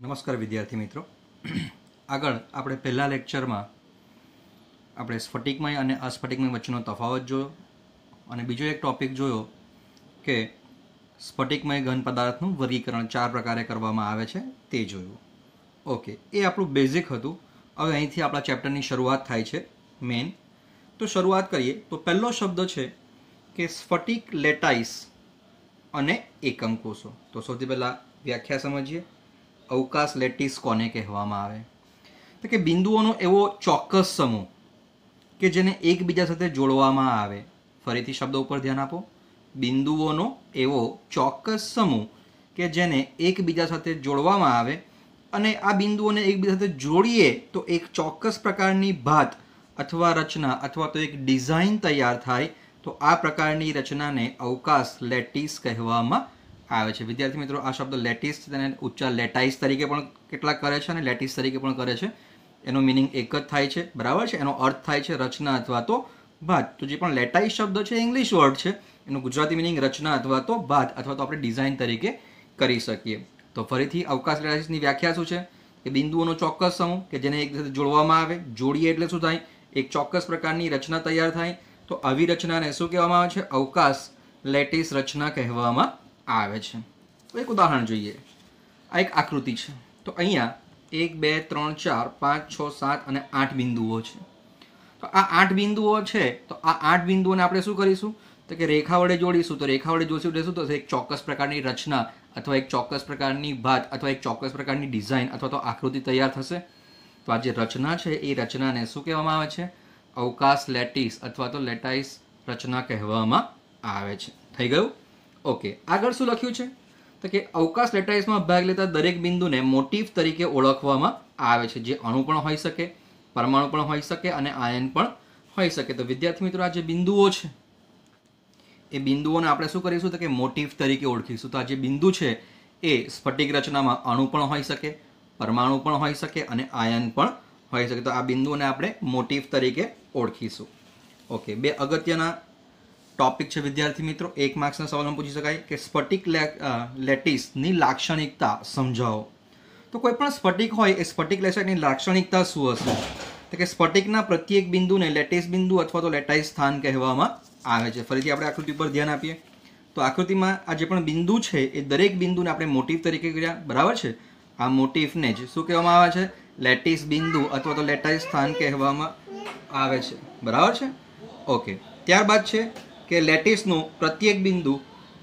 નમસ્કાર વિદ્યાર્થી મિત્રો. આગળ આપણે પહેલા લેક્ચરમાં આપણે સ્ફટિકમય અને અસ્ફટિકમય વચ્ચેનો તફાવત જોયો અને બીજો એક ટોપિક જોયો કે સ્ફટિકમય ઘન પદાર્થનું વર્ગીકરણ 4 પ્રકારે કરવામાં આવે છે તે જોયું. ઓકે, એ આપણું બેઝિક હતું. હવે અહીંથી આપણા ચેપ્ટરની શરૂઆત થાય છે મેઇન. તો શરૂઆત કરીએ તો પહેલો શબ્દ છે કે સ્ફટિક, લેટાઇસ અને એકમ કોષો. તો સૌથી પહેલાં વ્યાખ્યા સમજીએ. અવકાશ લેટિસ કોને કહેવામાં આવે? તો કે બિંદુઓનો એવો ચોક્કસ સમૂહ કે જેને એકબીજા સાથે જોડવામાં આવે. ફરીથી શબ્દ ઉપર ધ્યાન આપો. બિંદુઓનો એવો ચોક્કસ સમૂહ કે જેને એકબીજા સાથે જોડવામાં આવે અને આ બિંદુઓને એકબીજા સાથે જોડીએ તો એક ચોક્કસ પ્રકારની ભાત અથવા રચના અથવા તો એક ડિઝાઇન તૈયાર થાય. તો આ પ્રકારની રચનાને અવકાશ લેટિસ કહેવામાં આવે છે. વિદ્યાર્થી મિત્રો, આ શબ્દ લેટિસ તેને ઉચ્ચાર લેટાઇસ તરીકે પણ કેટલાક કરે છે અને લેટિસ તરીકે પણ કરે છે. એનો મિનિંગ એક જ થાય છે, બરાબર છે. એનો અર્થ થાય છે રચના અથવા તો ભાત. તો જે પણ લેટાઇસ શબ્દ છે ઇંગ્લિશ વર્ડ છે, એનું ગુજરાતી મિનિંગ રચના અથવા તો ભાત અથવા તો આપણે ડિઝાઇન તરીકે કરી શકીએ. તો ફરીથી અવકાશ લેટાઇસની વ્યાખ્યા શું છે કે બિંદુઓનો ચોક્કસ સમૂહ કે જેને એક સાથે જોડવામાં આવે. જોડીએ એટલે શું થાય? એક ચોક્કસ પ્રકારની રચના તૈયાર થાય. તો આવી રચનાને શું કહેવામાં આવે છે? અવકાશ લેટિસ રચના કહેવામાં આવે છે. તો એક ઉદાહરણ જોઈએ. આ એક આકૃતિ છે. તો અહીંયા 1 2 3 4 5 6 7 અને 8 બિંદુઓ છે. તો આ 8 બિંદુઓ છે. તો આ 8 બિંદુઓને આપણે શું કરીશું? તો કે રેખા વડે જોડીશું. તો રેખા વડે જોડીશું એટલે શું થશે? એક ચોક્કસ પ્રકારની રચના અથવા એક ચોક્કસ પ્રકારની ભાત અથવા એક ચોક્કસ પ્રકારની ડિઝાઇન અથવા તો આકૃતિ તૈયાર થશે. તો આ જે રચના છે એ રચનાને શું કહેવામાં આવે છે? અવકાશ લેટિસ અથવા તો લેટાઇસ રચના કહેવામાં આવે છે. થઈ ગયું? ઓકે, આગળ શું લખ્યું છે? તો કે અવકાશ લેટાઇસમાં ભાગ લેતા દરેક બિંદુને મોટિફ તરીકે ઓળખવામાં આવે છે, જે અણુ પણ હોઈ શકે, પરમાણુ પણ હોઈ શકે અને આયન પણ હોઈ શકે. તો વિદ્યાર્થી મિત્રો, આ જે બિંદુઓ છે એ બિંદુઓને આપણે શું કરીશું? તો કે મોટિફ તરીકે ઓળખીશું. તો આ જે બિંદુ છે એ સ્ફટિક રચનામાં અણુ પણ હોઈ શકે, પરમાણુ પણ હોઈ શકે અને આયન પણ હોઈ શકે. તો આ બિંદુઓને આપણે મોટિફ તરીકે ઓળખીશું. ઓકે, બે અગત્યના ટોપિક છે વિદ્યાર્થી મિત્રો. 1 માર્ક્સના સવાલમાં પૂછી શકાય કે સ્ફટિક લેટિસની લાક્ષણિકતા સમજાવો. તો કોઈ પણ સ્ફટિક હોય એ સ્ફટિક લેટિસની લાક્ષણિકતા શું હશે? તો કે સ્ફટિકના પ્રત્યેક બિંદુને લેટિસ બિંદુ અથવા તો લેટાઇસ સ્થાન કહેવામાં આવે છે. ફરીથી આપણે આકૃતિ પર ધ્યાન આપીએ. તો આકૃતિમાં આ જે પણ બિંદુ છે એ દરેક બિંદુને આપણે મોટિફ તરીકે કર્યા, બરાબર છે. આ મોટિફને જ શું કહેવામાં આવે છે? લેટિસ બિંદુ અથવા તો લેટાઇસ સ્થાન કહેવામાં આવે છે, બરાબર છે. ઓકે, ત્યારબાદ છે કે લેટિસનું પ્રત્યેક બિંદુ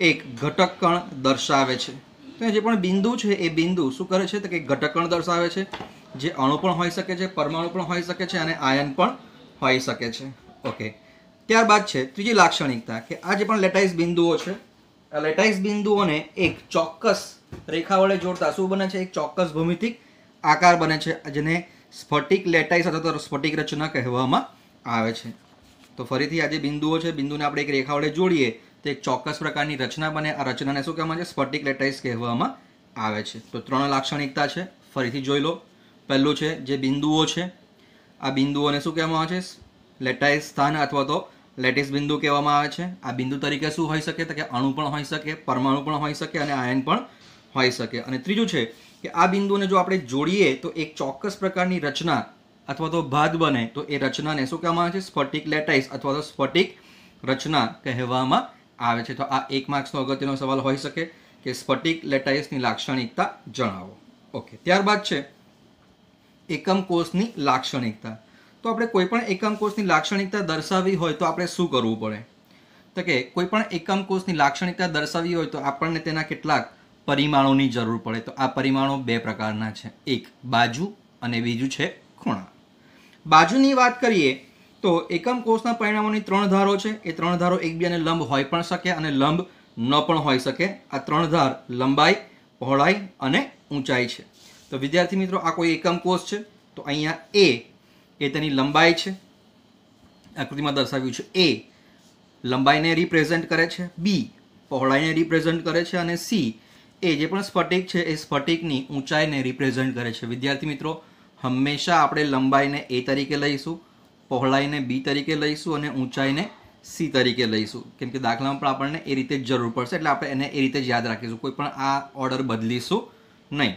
એક ઘટક કણ દર્શાવે છે. તો જે પણ બિંદુ છે એ બિંદુ શું કરે છે? તો કે ઘટક કણ દર્શાવે છે, જે અણુ પણ હોઈ શકે છે, પરમાણુ પણ હોઈ શકે છે અને આયન પણ હોઈ શકે છે. ઓકે, ત્યારબાદ છે ત્રીજી લાક્ષણિકતા કે આ જે પણ લેટાઇસ બિંદુઓ છે, આ લેટાઇસ બિંદુઓને એક ચોક્કસ રેખા વડે જોડતા શું બને છે? એક ચોક્કસ ભૌમિતિક આકાર બને છે, જેને સ્ફટિક લેટાઇસ અથવા તો સ્ફટિક રચના કહેવામાં આવે છે. તો ફરીથી આ જે બિંદુઓ છે, બિંદુને આપણે એક રેખા વડે જોડીએ તો એક ચોક્કસ પ્રકારની રચના બને. આ રચનાને શું કહેવામાં આવે છે? સ્ફટિક લેટાઇસ કહેવામાં આવે છે. તો 3 લાક્ષણિકતા છે, ફરીથી જોઈ લો. પહેલું છે જે બિંદુઓ છે, આ બિંદુઓને શું કહેવામાં આવે છે? લેટાઇસ સ્થાન અથવા તો લેટિસ બિંદુ કહેવામાં આવે છે. આ બિંદુ તરીકે શું હોઈ શકે? તો કે અણુ પણ હોઈ શકે, પરમાણુ પણ હોઈ શકે અને આયન પણ હોઈ શકે. અને ત્રીજું છે કે આ બિંદુને જો આપણે જોડીએ તો એક ચોક્કસ પ્રકારની રચના અથવા તો ભાત બને. તો એ રચનાને શું કહેવામાં આવે છે? સ્ફટિક લેટાઇસ અથવા તો સ્ફટિક રચના કહેવામાં આવે છે. તો આ 1 માર્ક્સનો અગત્યનો સવાલ હોઈ શકે કે સ્ફટિક લેટાઇસની લાક્ષણિકતા જણાવો. ઓકે, ત્યારબાદ છે એકમ કોષની લાક્ષણિકતા. તો આપણે કોઈ પણ એકમ કોષની લાક્ષણિકતા દર્શાવવી હોય તો આપણે શું કરવું પડે? તો કે કોઈ પણ એકમ કોષની લાક્ષણિકતા દર્શાવવી હોય તો આપણને તેના કેટલાક પરિમાણોની જરૂર પડે. તો આ પરિમાણો 2 પ્રકારના છે, એક બાજુ અને બીજું છે ખૂણા. બાજુની વાત કરીએ તો એકમ કોષના પરિમાણોની 3 ધારો છે. એ 3 ધારો એકબીજાને લંબ હોઈ પણ શકે અને લંબ ન પણ હોઈ શકે. આ 3 ધાર લંબાઈ, પહોળાઈ અને ઊંચાઈ છે. તો વિદ્યાર્થી મિત્રો, આ કોઈ એકમ કોષ છે. તો અહીંયા એ તેની લંબાઈ છે, આકૃતિમાં દર્શાવ્યું છે. એ લંબાઈને રિપ્રેઝેન્ટ કરે છે, બી પહોળાઈને રિપ્રેઝેન્ટ કરે છે અને સી એ જે પણ સ્ફટિક છે એ સ્ફટિકની ઊંચાઈને રિપ્રેઝેન્ટ કરે છે. વિદ્યાર્થી મિત્રો, હંમેશા આપણે લંબાઈને એ તરીકે લઈશું, પહોળાઈને બી તરીકે લઈશું અને ઊંચાઈને સી તરીકે લઈશું, કેમ કે દાખલામાં પણ આપણને એ રીતે જ જરૂર પડશે. એટલે આપણે એને એ રીતે જ યાદ રાખીશું, કોઈ પણ આ ઓર્ડર બદલીશું નહીં.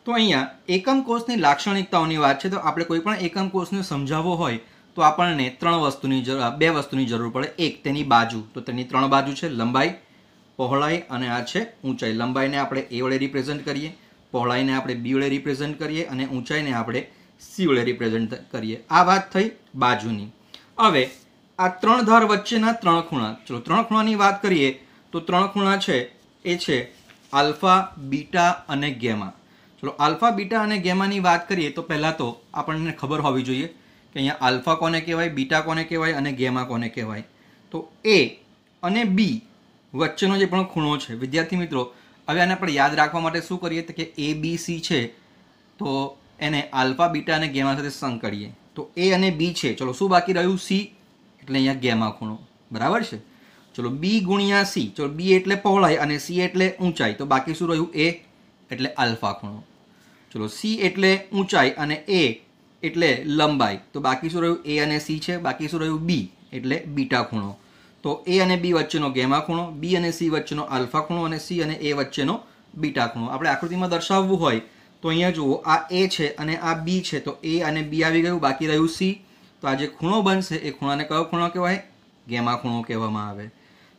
તો અહીંયા એકમ કોષની લાક્ષણિકતાઓની વાત છે. તો આપણે કોઈ પણ એકમ કોષને સમજાવવો હોય તો આપણને બે વસ્તુની જરૂર પડે. એક, તેની બાજુ. તો તેની 3 બાજુ છે, લંબાઈ, પહોળાઈ અને આ છે ઊંચાઈ. લંબાઈને આપણે A વડે રિપ્રેઝન્ટ કરીએ, પહોળાઈને આપણે B વડે રિપ્રેઝન્ટ કરીએ અને ઊંચાઈને આપણે C વડે રિપ્રેઝન્ટ કરીએ. આ વાત થઈ બાજુની. હવે આ 3 ધાર વચ્ચેના 3 ખૂણા. ચલો 3 ખૂણાની વાત કરીએ તો 3 ખૂણા છે એ છે આલ્ફા, બીટા અને ગેમા. ચલો આલ્ફા, બીટા અને ગેમાની વાત કરીએ તો પહેલાં તો આપણને ખબર હોવી જોઈએ કે અહીંયા આલ્ફા કોને કહેવાય, બીટા કોને કહેવાય અને ગેમા કોને કહેવાય. તો A અને B વચ્ચેનો જે પણ ખૂણો છે વિદ્યાર્થી મિત્રો, હવે આને આપણે યાદ રાખવા માટે શું કરીએ તો કે ABC છે તો એને આલ્ફા, બીટા અને ગેમા સાથે સંકળીએ. તો A અને B છે, ચલો શું બાકી રહ્યું? C, એટલે અહીંયા ગેમા ખૂણો. બરાબર છે. ચલો B ગુણ્યા C, ચલો B એટલે પહોળાઈ અને C એટલે ઊંચાઈ, તો બાકી શું રહ્યું? A એટલે આલ્ફા ખૂણો. ચલો C એટલે ઊંચાઈ અને A એટલે લંબાઈ, તો બાકી શું રહ્યું? A અને C છે. બાકી શું રહ્યું? B એટલે બીટા ખૂણો. તો A અને B વચ્ચેનો ગેમા ખૂણો, B અને C વચ્ચેનો આલ્ફા ખૂણો અને C અને A વચ્ચેનો બીટા ખૂણો. આપણે આકૃતિમાં દર્શાવવું હોય તો અહીંયા જુઓ, આ A છે અને આ B છે, તો A અને B આવી ગયું, બાકી રહ્યું C. તો આ જે ખૂણો બનશે એ ખૂણાને કયો ખૂણો કહેવાય? ગેમા ખૂણો કહેવામાં આવે.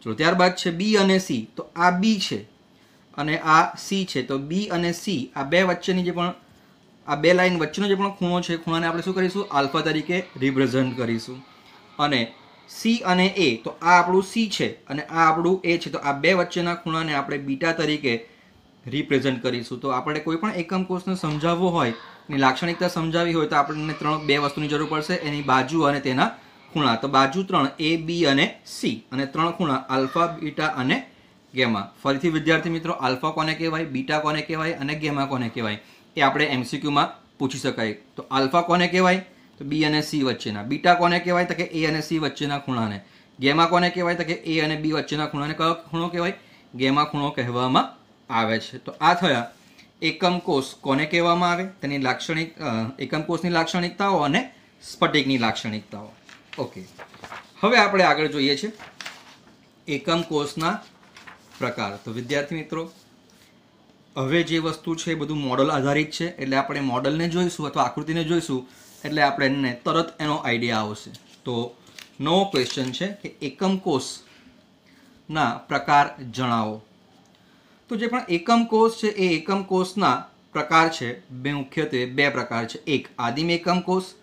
ચલો ત્યારબાદ છે B અને C, તો આ B છે અને આ C છે. તો B અને C આ બે વચ્ચેની જે પણ આ બે લાઈન વચ્ચેનો જે પણ ખૂણો છે, ખૂણાને આપણે શું કરીશું? આલ્ફા તરીકે રિપ્રેઝન્ટ કરીશું. અને C અને A, તો આ આપણું C છે અને આ આપણું A છે, તો આ બે વચ્ચેના ખૂણાને આપણે બીટા તરીકે રિપ્રેઝન્ટ કરીશું. તો આપણે કોઈ પણ એકમ કોષને સમજાવવો હોય, એની લાક્ષણિકતા સમજાવવી હોય તો આપણને બે વસ્તુની જરૂર પડશે, એની બાજુ અને તેના ખૂણા. તો બાજુ 3 A, B અને C અને 3 ખૂણા આલ્ફા, બીટા અને ગેમા. ફરીથી વિદ્યાર્થી મિત્રો, આલ્ફા કોને કહેવાય, બીટા કોને કહેવાય અને ગેમા કોને કહેવાય એ આપણે MCQમાં પૂછી શકાય. તો આલ્ફા કોને કહેવાય? તો B અને C વચ્ચેના. બીટા કોને કહેવાય? તો કે A અને C વચ્ચેના ખૂણાને. ગેમા કોને કહેવાય? તો કે A અને B વચ્ચેના ખૂણાને કયો ખૂણો કહેવાય? ગેમા ખૂણો કહેવામાં આવે છે. તો આ થયા એકમ કોષ કોને કહેવામાં આવે, તેની એકમ કોષની લાક્ષણિકતાઓ અને સ્ફટિકની લાક્ષણિકતાઓ. ઓકે, હવે આપણે આગળ જોઈએ છે એકમ કોષના પ્રકાર. તો વિદ્યાર્થી મિત્રો, હવે જે વસ્તુ છે એ બધું મોડલ આધારિત છે, એટલે આપણે મોડલને જોઈશું અથવા આકૃતિને જોઈશું એટલે આપણે તરત એનો આઈડિયા આવશે. તો નવો ક્વેશ્ચન છે કે એકમ કોષના પ્રકાર જણાવો. તો જે પણ એકમ કોષ છે એ એકમ કોષના પ્રકાર છે મુખ્યત્વે 2 પ્રકાર છે. એક આદિમ એકમ કોષ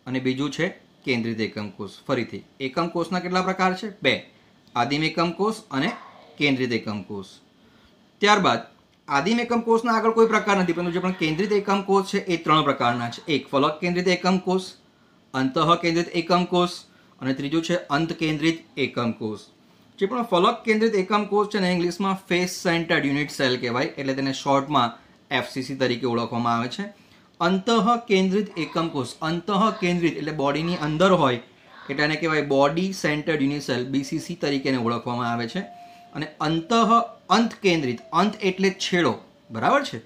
અને બીજું છે કેન્દ્રિત એકમ કોષ. ફરીથી એકમ કોષના કેટલા પ્રકાર છે? 2, આદિમ એકમ કોષ અને કેન્દ્રિત એકમ કોષ. ત્યારબાદ આદિમ એકમ કોષના આગળ કોઈ પ્રકાર નથી, પરંતુ જે પણ કેન્દ્રિત એકમ કોષ છે એ 3 પ્રકારના છે. એક ફલક કેન્દ્રિત એકમ કોષ, અંતઃ કેન્દ્રિત એકમ કોષ અને ત્રીજું છે અંત કેન્દ્રિત એકમ કોષ. જે પણ ફલક કેન્દ્રિત એકમ કોષ છે ને ઇંગ્લિશમાં ફેસ સેન્ટર્ડ યુનિટ સેલ કહેવાય, એટલે તેને શોર્ટમાં FCC તરીકે ઓળખવામાં આવે છે. અંતઃ કેન્દ્રિત એકમ કોષ, અંતઃ કેન્દ્રિત એટલે બોડીની અંદર હોય એટલે એને કહેવાય body centred unit cell, BCC તરીકે ઓળખવામાં આવે છે. અને અંત કેન્દ્રિત, અંત એટલે છેડો, બરાબર છે.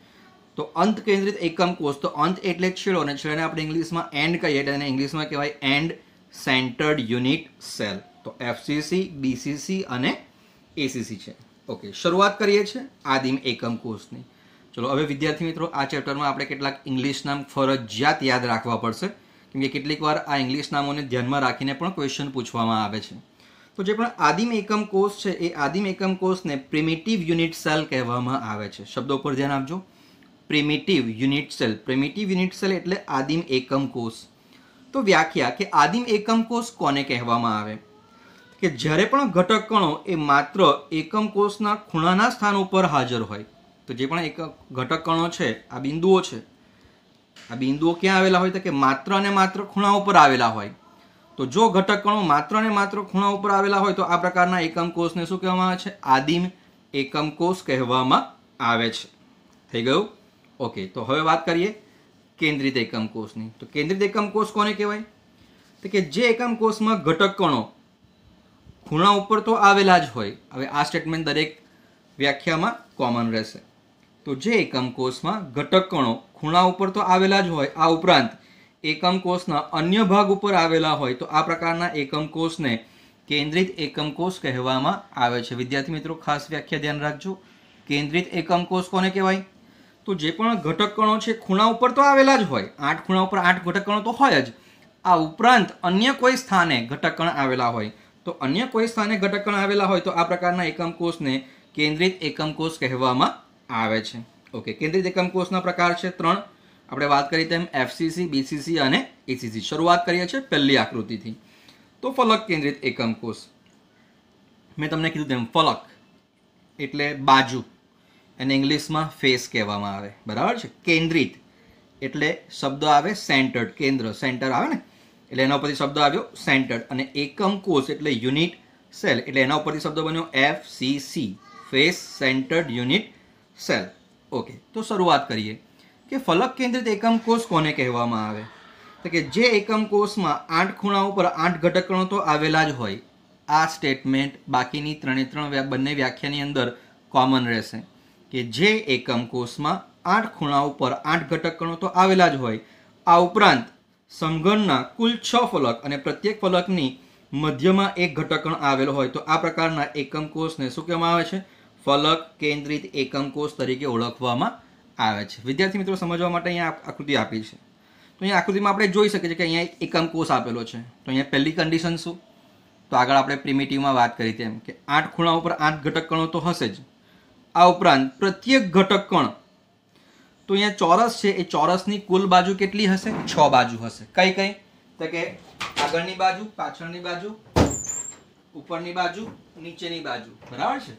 તો અંત કેન્દ્રિત એકમ કોષ, તો અંત એટલે છેડો અને છેડાને આપણે ઇંગ્લિશમાં એન્ડ કહીએ એટલે એને ઇંગ્લિશમાં કહેવાય એન્ડ સેન્ટર્ડ યુનિટ સેલ. તો FCC, BCC અને ACC છે. ઓકે, શરૂઆત કરીએ છીએ આદિમ એકમ કોષની. ચલો હવે વિદ્યાર્થી મિત્રો, આ ચેપ્ટરમાં આપણે કેટલાક ઇંગ્લિશ નામ ફરજિયાત યાદ રાખવા પડશે, કેમ કે કેટલીક વાર આ ઇંગ્લિશ નામોને ધ્યાનમાં રાખીને પણ ક્વેશ્ચન પૂછવામાં આવે છે. તો જે પણ આદિમ એકમ કોષ છે એ આદિમ એકમ કોષને પ્રિમિટિવ યુનિટ સેલ કહેવામાં આવે છે. શબ્દો પર ધ્યાન આપજો. Primitive unit cell. Primitive unit cell એટલે આદિમ એકમ કોષ. તો વ્યાખ્યા કે આદિમ એકમ કોષ કોને કહેવામાં આવે કે જ્યારે પણ ઘટક કણો એ માત્ર એકમ કોષના ખૂણાના સ્થાન ઉપર હાજર હોય. તો જે પણ એક ઘટક કણો છે, આ બિંદુઓ છે, આ બિંદુઓ ક્યાં આવેલા હોય તો કે માત્ર અને માત્ર ખૂણા ઉપર આવેલા હોય. તો જો ઘટક કણો માત્ર અને માત્ર ખૂણા ઉપર આવેલા હોય તો આ પ્રકારના એકમ કોષને શું કહેવામાં આવે છે? આદિમ એકમ કોષ કહેવામાં આવે છે. થઈ ગયું? ઓકે, તો હવે વાત કરીએ કેન્દ્રિત એકમ કોષની. તો કેન્દ્રિત એકમ કોષ કોને કહેવાય તો કે જે એકમ કોષમાં ઘટક કણો ખૂણા ઉપર તો આવેલા જ હોય. હવે આ સ્ટેટમેન્ટ દરેક વ્યાખ્યામાં કોમન રહેશે. તો જે એકમ કોષમાં ઘટક કણો ખૂણા ઉપર તો આવેલા જ હોય, આ ઉપરાંત એકમ કોષના અન્ય ભાગ ઉપર આવેલા હોય તો આ પ્રકારના એકમ કોષને કેન્દ્રિત એકમ કોષ કહેવામાં આવે છે. વિદ્યાર્થી મિત્રો, ખાસ વ્યાખ્યા ધ્યાન રાખજો. કેન્દ્રિત એકમ કોષ કોને કહેવાય તો જે પણ ઘટક કણો છે ખૂણા ઉપર તો આવેલા જ હોય, 8 ખૂણા ઉપર 8 ઘટક કણો તો હોય જ. આ ઉપરાંત અન્ય કોઈ સ્થાને ઘટક કણ આવેલા હોય તો અન્ય કોઈ સ્થાને ઘટક કણ આવેલા હોય તો આ પ્રકારના એકમ કોષને કેન્દ્રિત એકમ કોષ કહેવામાં આવે છે. ઓકે, કેન્દ્રિત એકમ કોષના પ્રકાર છે 3. આપણે વાત કરી તેમ FCC, BCC અને ACC. શરૂઆત કરીએ છીએ પહેલી આકૃતિથી. તો ફલક કેન્દ્રિત એકમ કોષ, મેં તમને કીધું તેમ ફલક એટલે બાજુ, એને ઇંગ્લિશમાં ફેસ કહેવામાં આવે, બરાબર છે. કેન્દ્રિત એટલે શબ્દ આવે સેન્ટર્ડ, કેન્દ્ર, સેન્ટર આવે ને, એટલે એના ઉપરથી શબ્દ આવ્યો સેન્ટર્ડ. અને એકમ કોષ એટલે યુનિટ સેલ, એટલે એના ઉપરથી શબ્દ બન્યો FCC, face centred unit cell. Okay, તો શરૂઆત કરીએ કે ફલક કેન્દ્રિત એકમ કોષ કોને કહેવામાં આવે. તો કે જે એકમ કોષમાં 8 ખૂણા ઉપર 8 ઘટક કણો તો આવેલા જ હોય. આ સ્ટેટમેન્ટ બાકીની 3 બંને વ્યાખ્યાની અંદર કોમન રહેશે કે જે એકમ કોષમાં 8 ખૂણા ઉપર 8 ઘટક કણો તો આવેલા જ હોય. આ ઉપરાંત સમઘનના કુલ 6 ફલક અને પ્રત્યેક ફલકની મધ્યમાં એક ઘટક કણ આવેલો હોય તો આ પ્રકારના એકમ કોષને શું કહેવામાં આવે છે? ફલક કેન્દ્રિત એકમ કોષ તરીકે ઓળખવામાં આવે છે. વિદ્યાર્થી મિત્રો, સમજવા માટે અહીંયા આકૃતિ આપી છે. તો અહીંયા આકૃતિમાં આપણે જોઈ શકીએ છીએ કે અહીંયા એક એકમ કોષ આપેલો છે. તો અહીંયા પહેલી કન્ડિશન શું? તો આગળ આપણે પ્રિમિટિવમાં વાત કરી તેમ કે 8 ખૂણા ઉપર 8 ઘટક કણો તો હશે જ. આ ઉપરાંત પ્રત્યેક ઘટક કણ, તો અહીંયા ચોરસ છે, એ ચોરસની કુલ બાજુ કેટલી હશે? 6 બાજુ હશે. કઈ કઈ? તો કે આગળની બાજુ, પાછળની બાજુ, ઉપરની બાજુ, નીચેની બાજુ, બરાબર છે,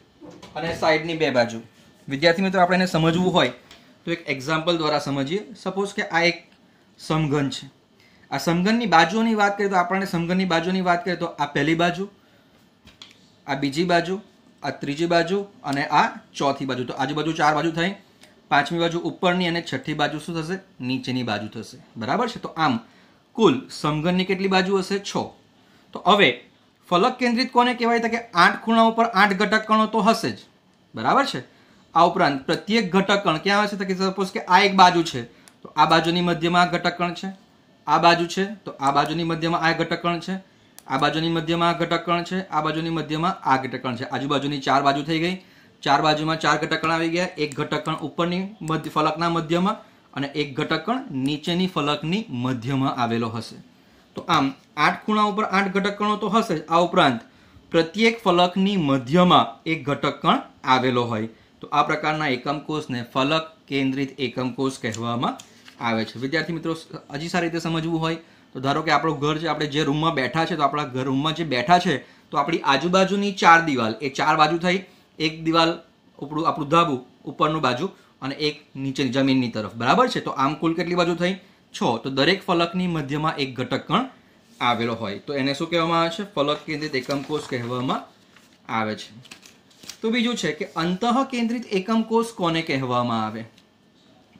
અને સાઈડની 2 બાજુ. વિદ્યાર્થી મિત્રો, આપણે એને સમજવું હોય તો એક એક્ઝામ્પલ દ્વારા સમજીએ. સપોઝ કે આ એક સમઘન છે. આ સમઘનની બાજુઓની વાત કરીએ તો આપણને સમઘનની બાજુની વાત કરીએ તો આ પહેલી બાજુ, આ બીજી બાજુ, આ ત્રીજી બાજુ અને આ ચોથી બાજુ. તો આજુબાજુ 4 બાજુ થઈ. 5મી બાજુ ઉપરની અને 6ઠ્ઠી બાજુ શું થશે? નીચેની બાજુ થશે, બરાબર છે. તો આમ કુલ સમઘનની કેટલી બાજુ હશે? 6. તો હવે ફલક કેન્દ્રિત કોને કહેવાય? તો કે 8 ખૂણા ઉપર 8 ઘટક કણો તો હશે જ, બરાબર છે. આ ઉપરાંત પ્રત્યેક ઘટક કણ ક્યાં હશે? તો કે સપોઝ કે આ એક બાજુ છે તો આ બાજુની મધ્યમાં આ ઘટક કણ છે. આ બાજુ છે તો આ બાજુની મધ્યમાં આ ઘટક કણ છે. આ બાજુની મધ્યમાં આ ઘટક કણ છે. આ બાજુની મધ્યમાં આ ઘટક કણ છે. આજુબાજુની 4 બાજુ થઈ ગઈ. 4 બાજુમાં 4 ઘટક કણ આવી ગયા. એક ઘટક કણ ઉપરની ફલકના મધ્યમાં અને એક ઘટક કણ નીચેની ફલકની મધ્યમાં આવેલો હશે. તો આમ 8 ખૂણા ઉપર 8 ઘટક કણો તો હશે. આ ઉપરાંત પ્રત્યેક ફલકની મધ્યમાં એક ઘટક કણ આવેલો હોય. તો આ પ્રકારના એકમ કોષને ફલક કેન્દ્રિત એકમ કોષ કહેવામાં આવે છે. વિદ્યાર્થી મિત્રો, હજી સારી રીતે સમજવું હોય તો ધારો કે આપણું ઘર છે, આપણે જે રૂમમાં બેઠા છે, તો આપણા રૂમમાં જે બેઠા છે તો આપણી આજુબાજુની 4 દિવાલ, એ 4 બાજુ થઈ. એક દિવાલ આપણું ધાબુ ઉપરનું બાજુ અને એક નીચેની જમીનની તરફ, બરાબર છે. તો આમ કુલ કેટલી બાજુ થઈ? 6. તો દરેક ફલકની મધ્યમાં એક ઘટક કણ આવેલો હોય તો એને શું કહેવામાં આવે છે? ફલક કેન્દ્રિત એકમ કોષ કહેવામાં આવે છે. તો બીજું છે કે અંતઃ કેન્દ્રિત એકમ કોષ કોને કહેવામાં આવે?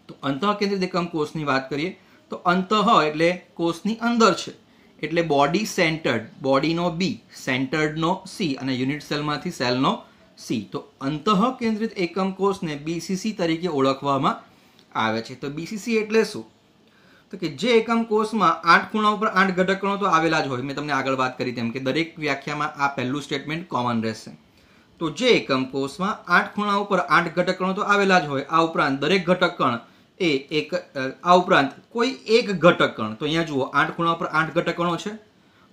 તો અંતઃ કેન્દ્રિત એકમ કોષની વાત કરીએ તો અંતઃ એટલે કોષની અંદર છે, એટલે બોડી સેન્ટર્ડ, બોડીનો B, સેન્ટર્ડનો C અને યુનિટ સેલમાંથી સેલનો C. તો અંતઃ કેન્દ્રિત એકમ કોષને BCC તરીકે ઓળખવામાં આવે છે. તો BCC એટલે શું? તો કે જે એકમ કોષમાં 8 ખૂણા ઉપર 8 ઘટક કણો તો આવેલા જ હોય. મેં તમને આગળ વાત કરી તેમ કે દરેક વ્યાખ્યામાં આ પહેલું સ્ટેટમેન્ટ કોમન રહેશે. તો જે એકમ કોષમાં 8 ખૂણા ઉપર 8 ઘટક કણો તો આવેલા જ હોય. આ ઉપરાંત દરેક ઘટક કણ આ ઉપરાંત કોઈ એક ઘટક કણ, તો અહીંયા જુઓ 8 ખૂણા ઉપર 8 ઘટક કણો છે,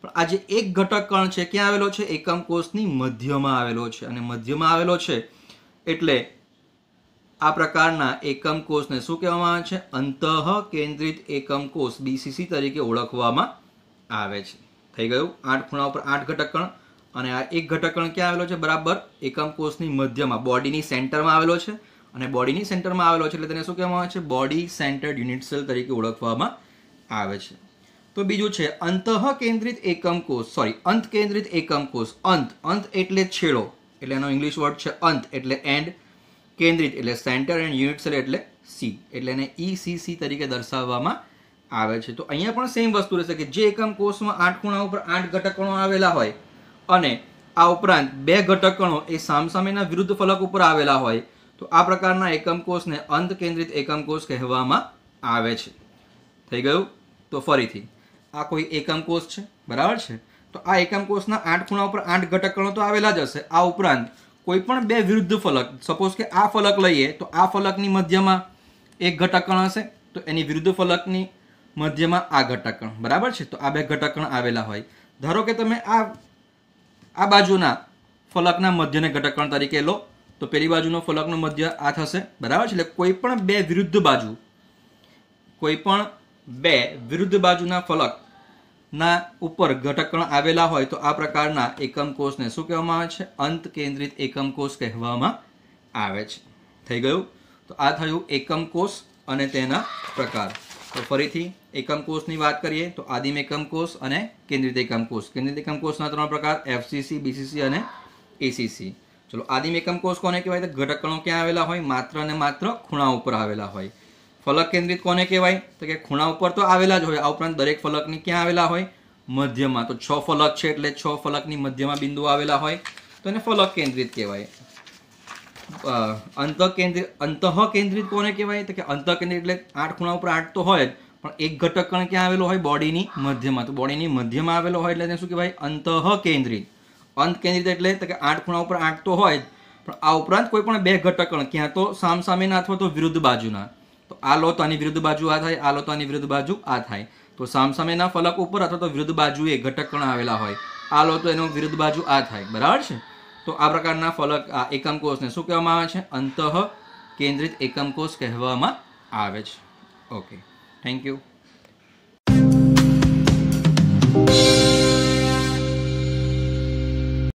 પણ આ જે એક ઘટક કણ છે ક્યાં આવેલો છે? એકમ કોષની મધ્યમાં આવેલો છે. અને મધ્યમાં આવેલો છે એટલે આ પ્રકારના એકમ કોષને શું કહેવામાં આવે છે? અંતઃ કેન્દ્રિત એકમ કોષ BCC તરીકે ઓળખવામાં આવે છે. થઈ ગયું. 8 ખૂણા ઉપર 8 ઘટક કણ અને આ એક ઘટક કણ ક્યાં આવેલો છે? બરાબર એકમ કોષની મધ્યમાં, બોડીની સેન્ટરમાં આવેલો છે. અને બોડીની સેન્ટરમાં આવેલો છે એટલે તેને શું કહેવામાં આવે છે? બોડી સેન્ટર્ડ યુનિટ સેલ તરીકે ઓળખવામાં આવે છે. તો બીજું છે અંતઃ કેન્દ્રિત એકમ કોષ, અંત કેન્દ્રિત એકમ કોષ. અંત એટલે છેડો, એટલે એનો ઇંગ્લિશ વર્ડ છે અંત એટલે એન્ડ. કેન્દ્રિત એટલે સેન્ટર એન્ડ યુનિટ સેલ એટલે C, એટલે એને ECC તરીકે દર્શાવવામાં આવે છે. તો અહીંયા પણ સેમ વસ્તુ રહેશે કે જે એકમ કોષમાં 8 ખૂણા ઉપર 8 ઘટક કણો આવેલા હોય અને આ ઉપરાંત 2 ઘટક કણો એ સામસામેના વિરુદ્ધ ફલક ઉપર આવેલા હોય તો આ પ્રકારના એકમ કોષને અંત કેન્દ્રિત એકમ કોષ કહેવામાં આવે છે. થઈ ગયું. તો ફરીથી આ કોઈ એકમ કોષ છે, બરાબર છે. તો આ એકમ કોષના 8 ખૂણા ઉપર 8 ઘટક કણો તો આવેલા જ હશે. આ ઉપરાંત કોઈ પણ 2 વિરુદ્ધ ફલક, સપોઝ કે આ ફલક લઈએ તો આ ફલકની મધ્યમાં એક ઘટકણ હશે તો એની વિરુદ્ધ ફલકની મધ્યમાં આ ઘટકણ, બરાબર છે. તો આ બે ઘટકણ આવેલા હોય. ધારો કે તમે આ બાજુના ફલકના મધ્યને ઘટકણ તરીકે લો તો પેલી બાજુનો ફલકનો મધ્ય આ થશે, બરાબર છે. એટલે કોઈ પણ બે વિરુદ્ધ બાજુના ફલકના ઉપર ઘટકણ આવેલા હોય તો આ પ્રકારના એકમ કોષને શું કહેવામાં આવે છે? અંત કેન્દ્રિત એકમ કોષ કહેવામાં આવે છે. થઈ ગયું? તો આ થયું એકમ કોષ અને તેના પ્રકાર. તો ફરીથી એકમ કોષની વાત કરીએ તો આદિમ એકમ કોષ અને કેન્દ્રિત એકમ કોષ. કેન્દ્રિત એકમ કોષના 3 પ્રકાર FCC, BCC અને ACC. ચલો, આદિમ એકમ કોષ કોને કહેવાય? તો ઘટકણો ક્યાં આવેલા હોય? માત્ર અને માત્ર ખૂણા ઉપર આવેલા હોય. ફલક કેન્દ્રિત કોને કહેવાય? તો કે ખૂણા ઉપર તો આવેલા જ હોય, આ ઉપરાંત દરેક ફલકની ક્યાં આવેલા હોય? મધ્યમાં. તો 6 ફલક છે એટલે 6 ફલકની મધ્યમાં બિંદુ આવેલા હોય તો એને ફલક કેન્દ્રિત કહેવાય. અંતઃ કેન્દ્રિત કોને કહેવાય? તો કે અંતઃ કેન્દ્રિત એટલે 8 ખૂણા ઉપર 8 તો હોય જ, પણ એક ઘટકણ ક્યાં આવેલો હોય? બોડીની મધ્યમાં. તો બોડીની મધ્યમાં આવેલો હોય એટલે તેને શું કહેવાય? અંતઃ કેન્દ્રિત. અંત કેન્દ્રિત એટલે કે 8 ખૂણા ઉપર 8 તો હોય જ, પણ આ ઉપરાંત કોઈ પણ બે ઘટકણ ક્યાં તો સામસામેના અથવા તો વિરુદ્ધ બાજુના. તો આ લો તો આની વિરુદ્ધ બાજુ આ થાય, આ લો તો આની વિરુદ્ધ બાજુ આ થાય. તો સામસામેના ફલક ઉપર અથવા તો વિરુદ્ધ બાજુએ ઘટકણ આવેલા હોય, આ લો તો એનો વિરુદ્ધ બાજુ આ થાય, બરાબર છે. તો આ પ્રકારના ફલક આ એકમ કોષને શું કહેવામાં આવે છે? અંતઃ કેન્દ્રિત એકમ કોષ કહેવામાં આવે છે. Okay, thank you.